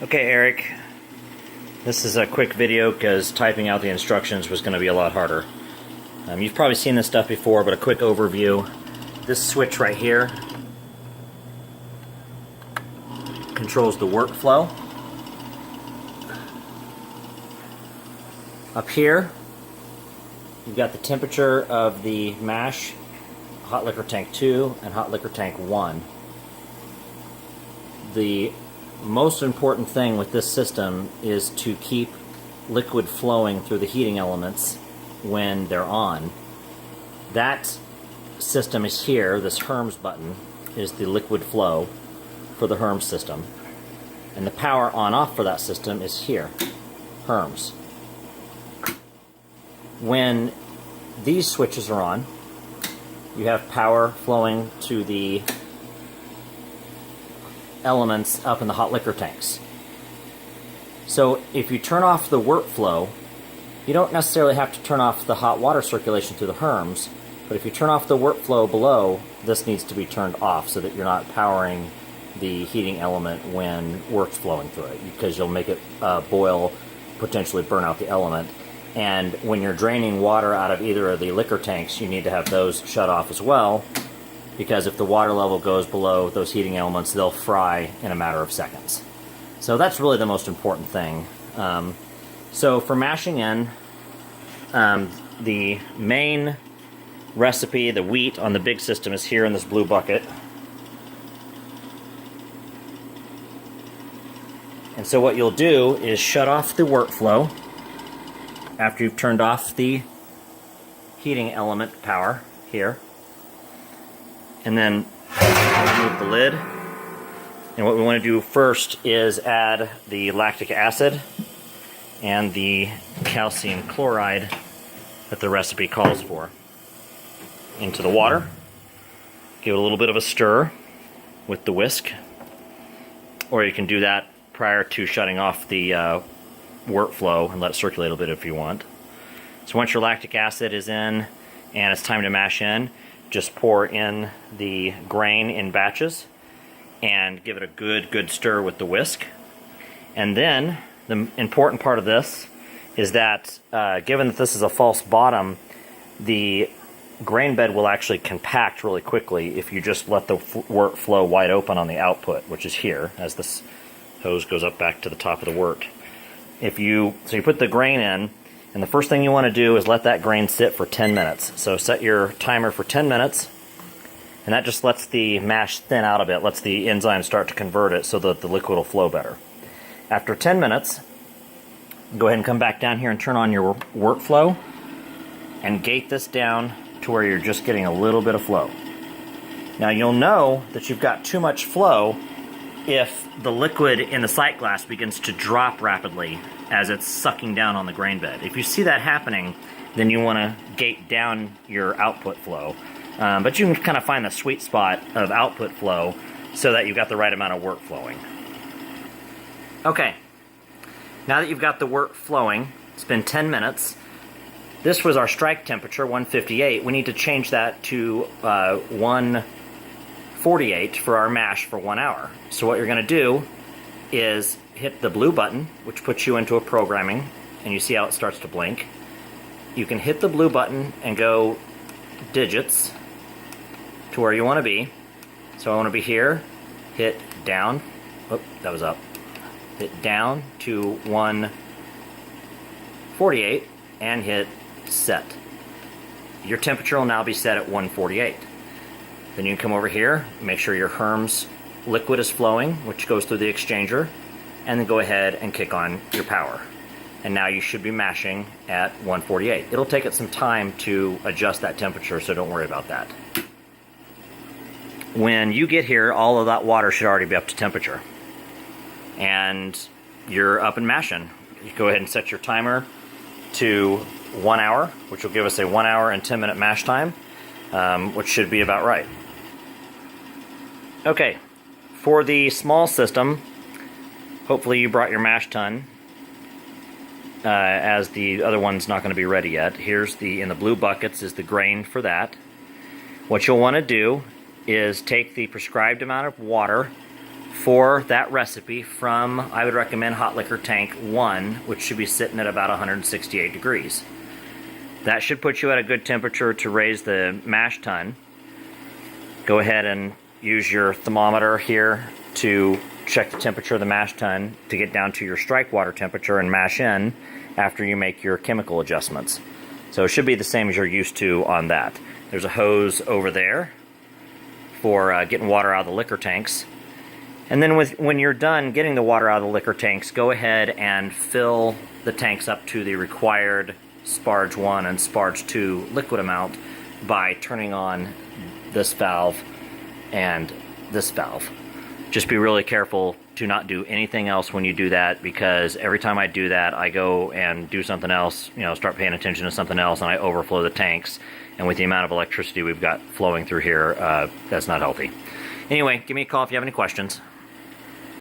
Okay, Eric, this is a quick video because typing out the instructions was going to be a lot harder. You've probably seen this stuff before, but a quick overview. This switch right here controls the workflow. Up here, you've got the temperature of the mash, hot liquor tank 2 and hot liquor tank 1. The most important thing with this system is to keep liquid flowing through the heating elements when they're on. That system is here. This Herms button is the liquid flow for the Herms system, and the power on off for that system is here, Herms. When these switches are on, you have power flowing to the elements up in the hot liquor tanks. So if you turn off the workflow, you don't necessarily have to turn off the hot water circulation through the Herms, but if you turn off the workflow below, this needs to be turned off so that you're not powering the heating element when work's flowing through it, because you'll make it boil, potentially burn out the element. And when you're draining water out of either of the liquor tanks, you need to have those shut off as well, because if the water level goes below those heating elements, they'll fry in a matter of seconds. So that's really the most important thing. So for mashing in, the main recipe, the wheat on the big system, is here in this blue bucket. And so what you'll do is shut off the workflow after you've turned off the heating element power here. And then remove the lid. And what we want to do first is add the lactic acid and the calcium chloride that the recipe calls for into the water. Give it a little bit of a stir with the whisk, or you can do that prior to shutting off the workflow and let it circulate a little bit if you want. So once your lactic acid is in and it's time to mash in, just pour in the grain in batches and give it a good stir with the whisk. And then the important part of this is that given that this is a false bottom, the grain bed will actually compact really quickly if you just let the wort flow wide open on the output, which is here as this hose goes up back to the top of the wort. So you put the grain in, and the first thing you want to do is let that grain sit for 10 minutes. So set your timer for 10 minutes, and that just lets the mash thin out a bit, lets the enzyme start to convert it so that the liquid will flow better. After 10 minutes, go ahead and come back down here and turn on your workflow and gate this down to where you're just getting a little bit of flow. Now you'll know that you've got too much flow if the liquid in the sight glass begins to drop rapidly as it's sucking down on the grain bed. If you see that happening, then you want to gate down your output flow. But you can kind of find the sweet spot of output flow so that you've got the right amount of wort flowing. Okay, now that you've got the wort flowing, it's been 10 minutes. This was our strike temperature, 158. We need to change that to 148 for our mash for 1 hour. So what you're going to do is hit the blue button, which puts you into a programming, and you see how it starts to blink. You can hit the blue button and go digits to where you want to be. So I want to be here, hit down, oh, that was up, hit down to 148 and hit set. Your temperature will now be set at 148. Then you can come over here, make sure your Herms liquid is flowing, which goes through the exchanger, and then go ahead and kick on your power. And now you should be mashing at 148. It'll take it some time to adjust that temperature, so don't worry about that. When you get here, all of that water should already be up to temperature. And you're up and mashing. You go ahead and set your timer to 1 hour, which will give us a 1 hour and 10 minute mash time, which should be about right. Okay, for the small system, hopefully you brought your mash tun, as the other one's not going to be ready yet. Here's in the blue buckets is the grain for that. What you'll want to do is take the prescribed amount of water for that recipe from, I would recommend hot liquor tank 1, which should be sitting at about 168 degrees. That should put you at a good temperature to raise the mash tun. Go ahead and use your thermometer here to check the temperature of the mash tun to get down to your strike water temperature and mash in after you make your chemical adjustments. So it should be the same as you're used to on that. There's a hose over there for getting water out of the liquor tanks. And then when you're done getting the water out of the liquor tanks, go ahead and fill the tanks up to the required Sparge 1 and Sparge 2 liquid amount by turning on this valve and this valve. Just be really careful to not do anything else when you do that, because every time I do that, I go and do something else, start paying attention to something else, and I overflow the tanks. And with the amount of electricity we've got flowing through here, that's not healthy. Anyway, give me a call if you have any questions.